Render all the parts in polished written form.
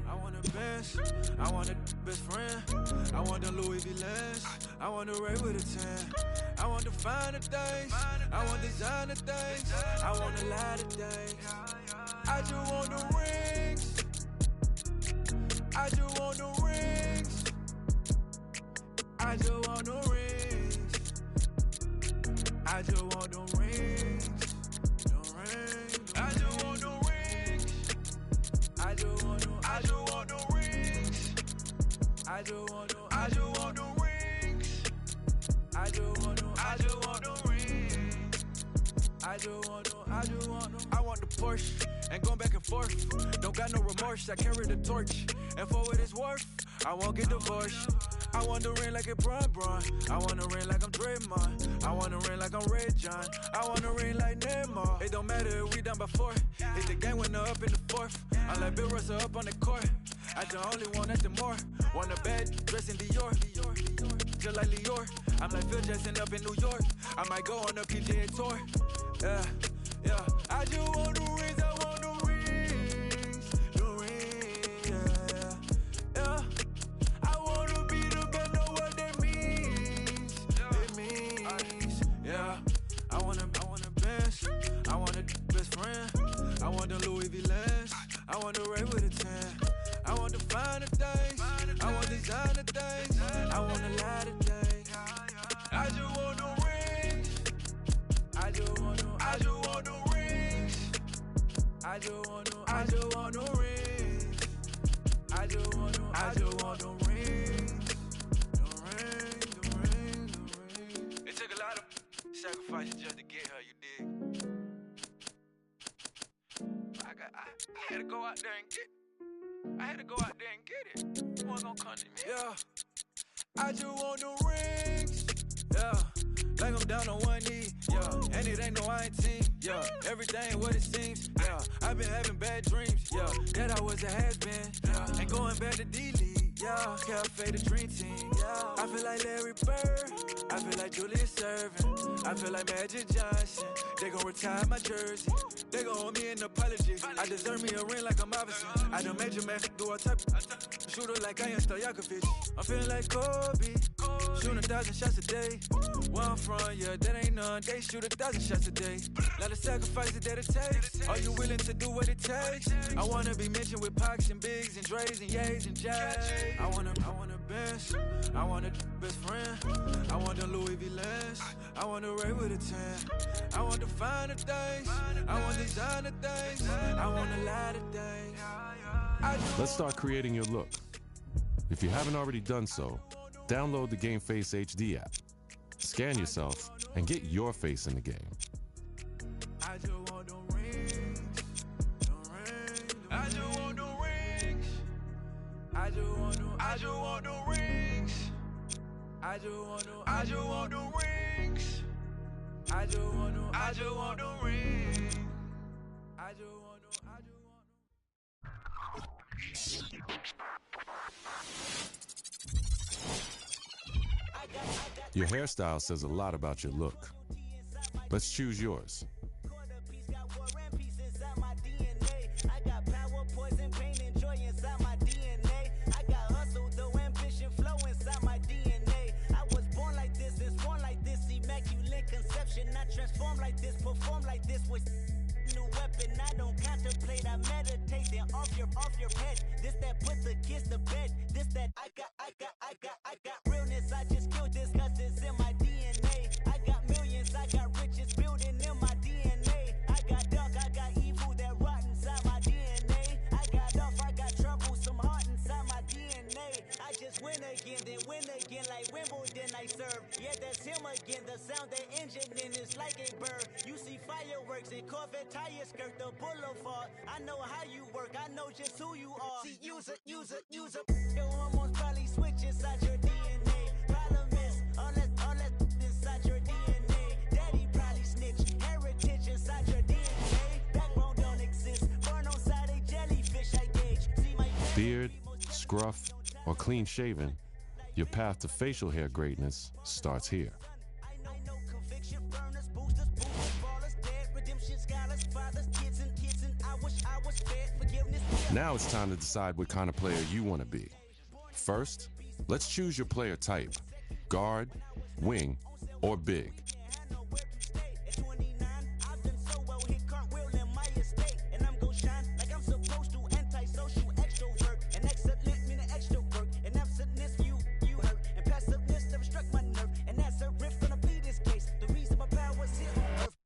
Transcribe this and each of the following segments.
I want a Benz, I want a best friend. I want the Louis V lens, I want the Ray with a 10. I want the finer things, I want designer things, I want a lot of things. I just want the rings, I just want the rings, I just want the rings, I just want the rings, the rings, I just want the rings, I just want the rings, I just want the rings, I just want the rings, I just want the rings, I want the Porsche, and going back and forth. Don't got no remorse, I carry the torch, and for what it's worth, I won't get divorced. I want the ring like a Bron. I want the ring like I'm Draymond. I want the ring like I'm Ray John. I want the ring like Neymar. It don't matter if we done by 4. If the game winner up in the 4th, I let Bill Russell up on the court. I the only one at the more. Want a bad dress in Dior, just like Lior. I'm like Phil Jackson up in New York. I might go on a PGA tour. Yeah. I just want the rings, I want the rings, yeah. I wanna be the best, know what that means. It means, yeah. I want a Benz, I want a best friend. I want the Louis V lens, I want the Ray with a 10. I want the finer things, I want designer things, I want a lot of things. I just want the rings, I just want the rings, I just want the rings, I just want the rings, the rings. It took a lot of sacrifices just to get her, you dig? I had to go out there and get it. You wasn't gonna come to me. Yeah. I just want the rings. Yeah. Like I'm down on one knee. Yeah. And it ain't no I ain't team. Yeah. Everything what it seems. Yeah. I've been having bad dreams. Yeah. That I was a has-been. Yeah. And going back to D-League. Yeah. Cafe the dream team. Yeah. I feel like Larry Bird. I feel like Julius Erving. I feel like Magic Johnson. They gon' retire my jersey. They gon' owe me an apology. I deserve me a ring like I'm Iverson. I done made your man do a type. Shooter like I am Stojakovic. I'm feeling like Kobe. Shooting 1,000 shots a day. Where I'm from, yeah, that ain't none. They shoot 1,000 shots a day. Lot of sacrifices that it takes. Are you willing to do what it takes? I wanna be mentioned with Pox and Biggs and Dre's and Yays and Jay. I want a Benz. I want a best friend. I want the Louis V lens. I want the Ray with a 10. I want the finer things. I want designer things. I want a lot of things. Let's start creating your look. If you haven't already done so, download the GameFace HD app. Scan yourself and get your face in the game. I just want the rings, the rings, I just want the rings, I just want the rings, I just want the rings, I just want the rings, I just want the rings, I just want the rings. Your hairstyle says a lot about your look. Let's choose yours. Not transform like this, perform like this with new weapon. I don't contemplate, I meditate. Then off your head. This that put the kids to bed. This that I got realness. I just killed this cause it's in my DNA. I got millions, I got riches building in my DNA. I got dark, I got evil that rot inside my DNA. I got off, I got trouble, some heart inside my DNA. I just win again, then win again like Wimbledon I serve. Yeah, that's him again. The sound that engine in is like a bird. You see fireworks and Corvette tires skirt the boulevard. I know how you work, I know just who you are. See, use it. Your hormones probably switch inside your DNA. Problem is, all that inside your DNA. Daddy probably snitch, heritage inside your DNA. Backbone don't exist, born on side a jellyfish I gauge. See my Beard, scruff, or clean shaven, your path to facial hair greatness starts here. Now it's time to decide what kind of player you want to be. First, let's choose your player type: guard, wing, or big.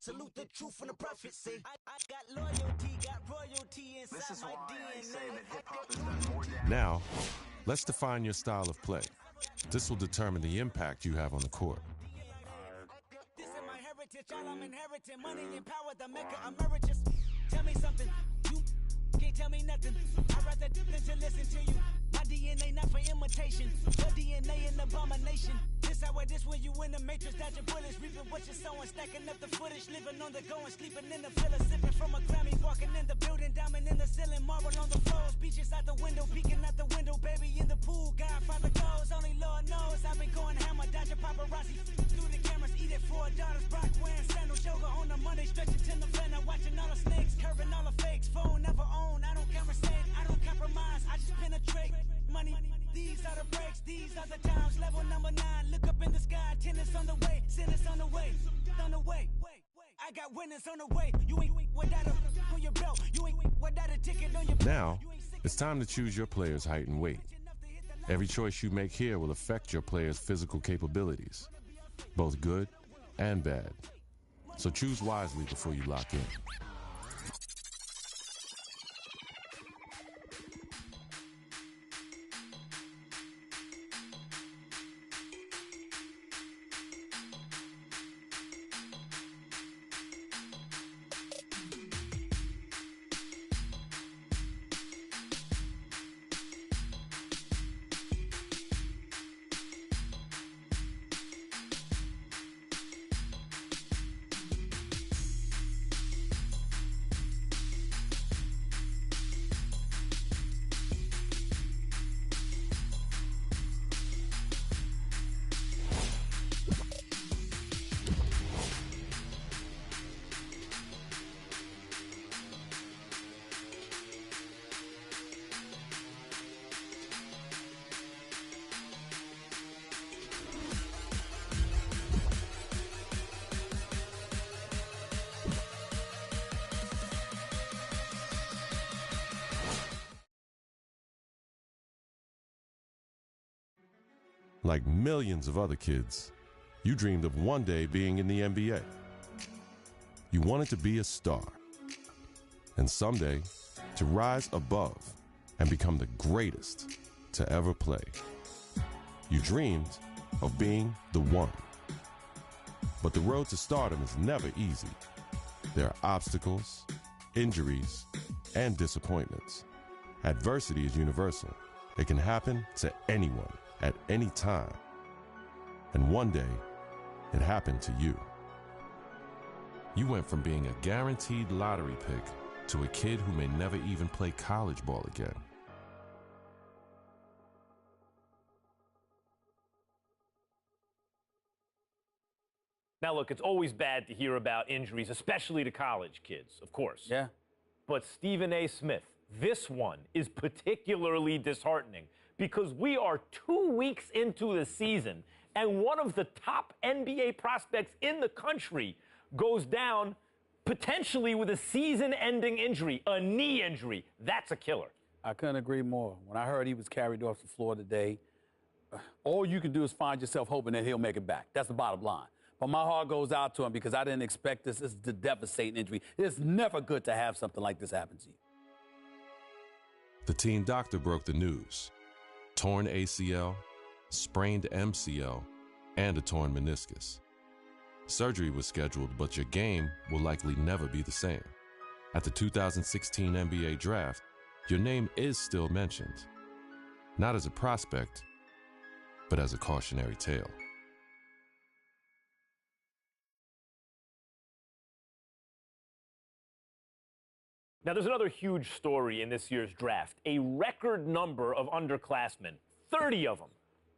Salute the truth from the prophecy. I got loyalty, got royalty inside This is my why DNA. I say that hip-hop has done more damage. Now, let's define your style of play. This will determine the impact you have on the court. This is my heritage, all I'm inheriting. Money and power, the Mecca emeritus. Tell me something, you can't tell me nothing. I'd rather than to listen to you. My DNA not for imitation. Your DNA an abomination. This how this when you in the matrix, dodging bullets, reaping what you're sowing, stacking up the footage, living on the go and sleeping in the villa, sipping from a Grammy, walking in the building, diamond in the ceiling, marble on the floors, beaches out the window, peeking out the window, baby in the pool, Godfather goes, only Lord knows. I've been going hammer, dodging paparazzi through the cameras, eat it for daughters, Brock wearing sandals, yoga on the Monday, stretching to the van, watching all the snakes, curving all the fakes, phone never own, I don't conversate, I don't compromise, I just penetrate money. These are the breaks, these are the times. Level number 9, look up in the sky. Tennis on the way, sinners on the way, on the way. I got winners on the way. You ain't without a on your belt. You ain't without a ticket on your belt. Now, it's time to choose your player's height and weight. Every choice you make here will affect your player's physical capabilities, both good and bad. So choose wisely before you lock in. Like millions of other kids, you dreamed of one day being in the NBA. You wanted to be a star, and someday to rise above and become the greatest to ever play. You dreamed of being the one. But the road to stardom is never easy. There are obstacles, injuries, and disappointments. Adversity is universal. It can happen to anyone at any time. And one day, it happened to you. You went from being a guaranteed lottery pick to a kid who may never even play college ball again. Now, look, it's always bad to hear about injuries, especially to college kids, of course. Yeah. But Stephen A. Smith, this one is particularly disheartening because we are 2 weeks into the season and one of the top NBA prospects in the country goes down potentially with a season-ending injury, a knee injury. That's a killer. I couldn't agree more. When I heard he was carried off the floor today, all you can do is find yourself hoping that he'll make it back. That's the bottom line. But my heart goes out to him because I didn't expect this. This is a devastating injury. It's never good to have something like this happen to you. The team doctor broke the news. Torn ACL, sprained MCL, and a torn meniscus. Surgery was scheduled, but your game will likely never be the same. At the 2016 NBA Draft, your name is still mentioned. Not as a prospect, but as a cautionary tale. Now, there's another huge story in this year's draft. A record number of underclassmen, 30 of them,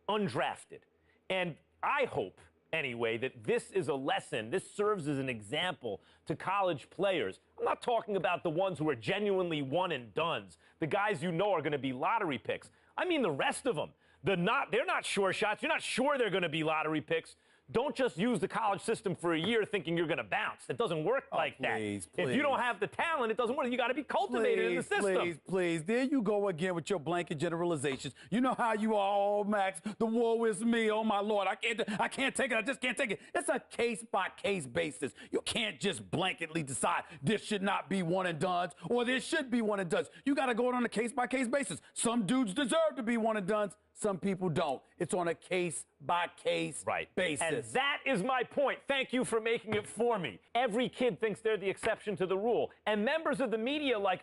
undrafted. And I hope anyway, that this is a lesson. This serves as an example to college players. I'm not talking about the ones who are genuinely one and dones, the guys you know are going to be lottery picks. I mean the rest of them. They're not sure shots. You're not sure they're going to be lottery picks. Don't just use the college system for a year thinking you're going to bounce. It doesn't work like that. If you don't have the talent, it doesn't work. You got to be cultivated in the system. Please. There you go again with your blanket generalizations. You know how you are, oh, Max. The woe is me. Oh, my Lord. I can't take it. I just can't take it. It's a case-by-case basis. You can't just blanketly decide this should not be one and dones or this should be one and dones. You got to go on a case-by-case basis. Some dudes deserve to be one and dones. Some people don't. It's on a case-by-case basis. And that is my point. Thank you for making it for me. Every kid thinks they're the exception to the rule. And members of the media like,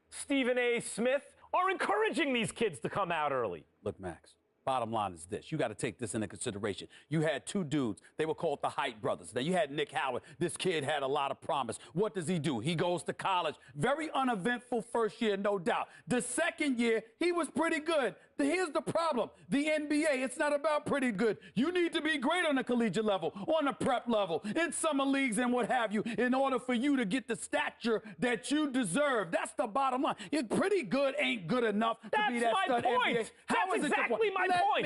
Stephen A. Smith, are encouraging these kids to come out early. Look, Max, bottom line is this. You got to take this into consideration. You had two dudes. They were called the Height brothers. Now, you had Nick Howard. This kid had a lot of promise. What does he do? He goes to college. Very uneventful first year, no doubt. The second year, he was pretty good. Here's the problem. The NBA, it's not about pretty good. You need to be great on the collegiate level, on the prep level, in summer leagues and what have you, in order for you to get the stature that you deserve. That's the bottom line. You're pretty good ain't good enough to be that stud NBA. That's exactly my point.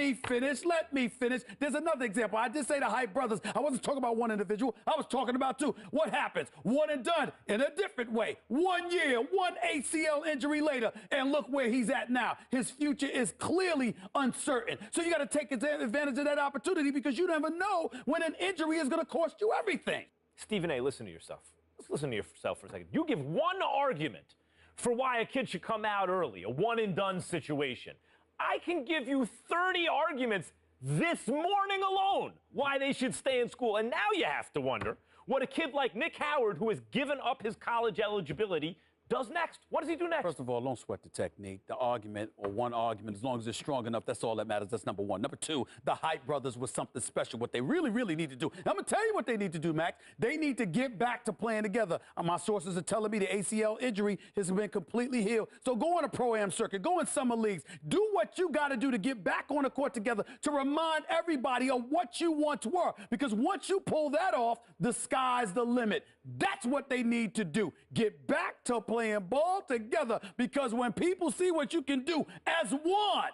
Let me finish. There's another example. I did say the Height brothers. I wasn't talking about one individual. I was talking about two. What happens? One and done in a different way. 1 year, one ACL injury later, and look where he's at now. His future is clearly uncertain. So you got to take advantage of that opportunity because you never know when an injury is going to cost you everything. Stephen A., listen to yourself. Let's listen to yourself for a second. You give one argument for why a kid should come out early, a one-and-done situation. I can give you 30 arguments this morning alone why they should stay in school. And now you have to wonder what a kid like Nick Howard, who has given up his college eligibility, does next. What does he do next? First of all, don't sweat the technique. The argument, or one argument, as long as it's strong enough, that's all that matters. That's number one. Number two, the Height brothers was something special. What they really, really need to do. I'm going to tell you what they need to do, Max. They need to get back to playing together. My sources are telling me the ACL injury has been completely healed. So go on a pro-am circuit. Go in summer leagues. Do what you got to do to get back on the court together to remind everybody of what you once were. Because once you pull that off, the sky's the limit. That's what they need to do. Get back to playing ball together, because when people see what you can do as one,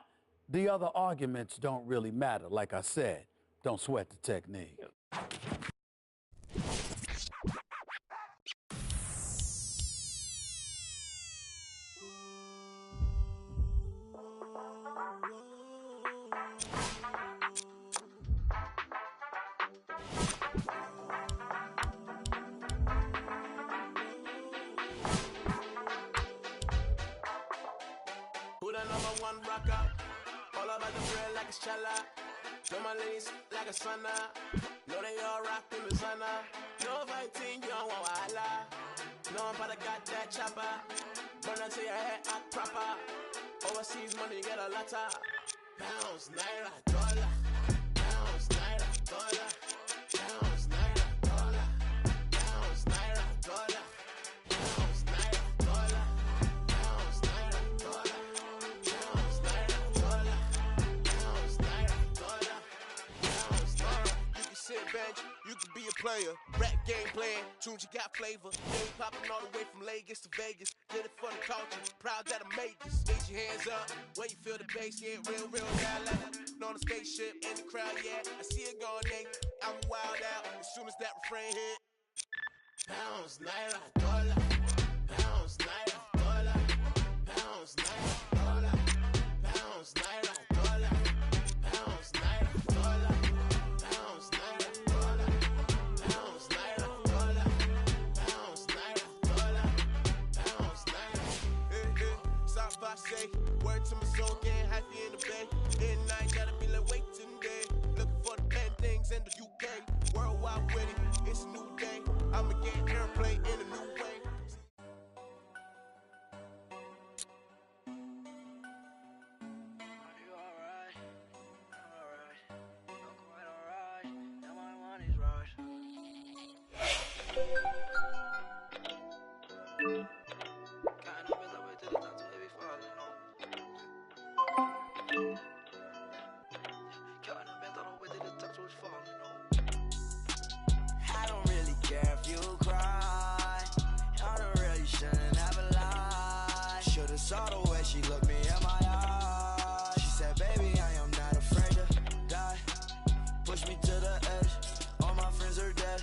the other arguments don't really matter. Like I said, don't sweat the technique. One rock up, all about the bread like a chala. Know my ladies like a sauna. Know they all rock in the sauna. No fighting, you don't want wahala. No one but I got that chopper. Burn until your head act proper. Overseas money, you get a lot of pounds, naira, dollar. Pounds, naira, dollar. Pounds, naira, dollar. Pounds, naira, dollar. Pounds, naira, dollar. Pounds, naira, dollar. Sit bench, you could be a player. Rap game playing, tunes you got flavor. Game popping all the way from Lagos to Vegas. Did it for the culture, proud that I made this. Raise your hands up when you feel the bass, yeah, real down like on a spaceship in the crowd, yeah. I see it going, Nate. I'm wild out as soon as that refrain hit. Pounds, naira, dollar. Pounds, naira, dollar. Pounds, naira, dollar. Pounds, naira, dollar. Pounds, naira, dollar. Pounds, naira, dollar. Pounds, naira, dollar. Pounds, naira, dollar. Pounds, naira. Stop by, say word to my soul, getting happy in the bay. In night, gotta be like waiting day. Looking for the pen things in the UK. Worldwide with it, it's a new day. I'ma get airplane in a new way. Saw the way she looked me in my eyes. She said, baby, I am not afraid to die. Push me to the edge, all my friends are dead.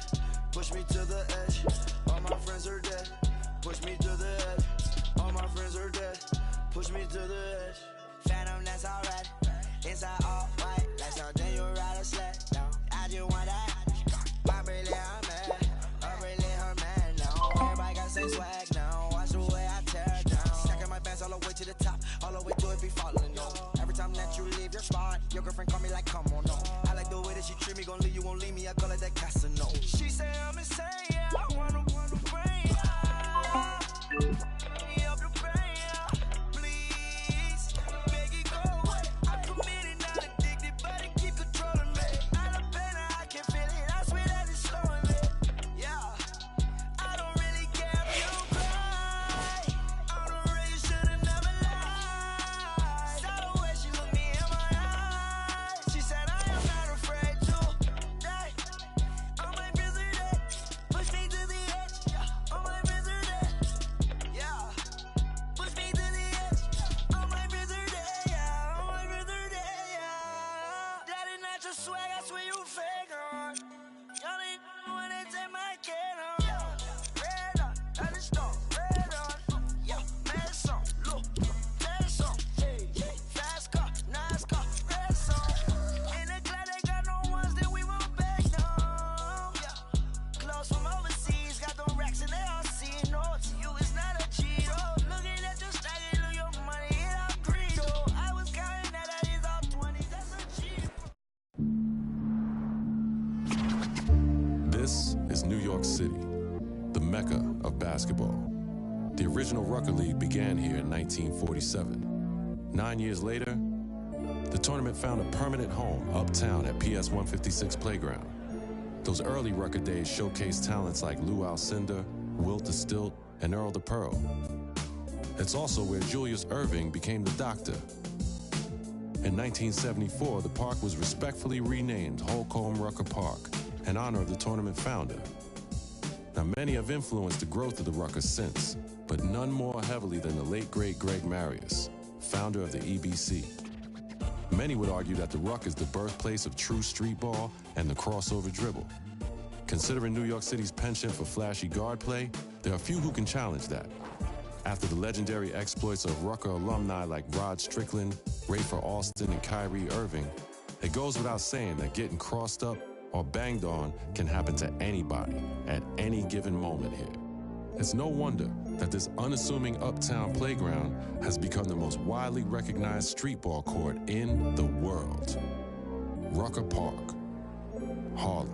Push me to the edge, all my friends are dead. Push me to the edge, all my friends are dead. Push me to the edge. Phantom, that's alright. Inside all white, like something you ride a sled down. I just want that. I'm really her man, I'm really her man now. Everybody got the same swag now. Watch the way I tear it down. Stacking my bands all the way to the top, all the way to it be falling on. Every time that you leave your spot, your girlfriend call me like, come on, no. I like the way that she treat me, gon' leave you, won't leave me. I call it that Casino. She say I'm insane, yeah. I wanna bring ya. Me up the brain, yeah. Please, make it go away. I'm committed, not addicted, but it keep controlling me. Out of pain, I can feel it. I swear that it's slowing me. Yeah, I don't really care if you cry. I'm the real, you should've never lied. Saw the way she looked me in my eyes. She said I am not afraid to die. All my friends are dead. Push me to the edge. All my friends are dead. Yeah, push me to the edge. All my friends are dead. Yeah, all my friends are dead. Yeah, that is not your swag. I swear you fake on. Y'all ain't wanna take my kid on. Red on, I just don't. Red on, yeah, mad song. Look, that song. Fast car, nice car, red song. In the club they got no ones that we won't back down. Yeah, clothes from overseas, got them racks and they all see it. No, to you it's not a cheat. Oh, looking at your stack, it look your money, it all green. Oh, I was counting that is all 20s, that's a cheat. This is New York City, the mecca of basketball. The original Rucker League began here in 1947. 9 years later, the tournament found a permanent home uptown at PS 156 Playground. Those early Rucker days showcased talents like Lou Alcindor, Wilt the Stilt, and Earl the Pearl. It's also where Julius Erving became the Doctor. In 1974, the park was respectfully renamed Holcomb Rucker Park in honor of the tournament founder. Now, many have influenced the growth of the Rucker since, but none more heavily than the late, great Greg Marius, founder of the EBC. Many would argue that the Ruck is the birthplace of true street ball and the crossover dribble. Considering New York City's penchant for flashy guard play, there are few who can challenge that. After the legendary exploits of Rucker alumni like Rod Strickland, Rafer Alston, and Kyrie Irving, it goes without saying that getting crossed up or banged on can happen to anybody at any given moment here. It's no wonder that this unassuming uptown playground has become the most widely recognized street ball court in the world. Rucker Park, Harlem.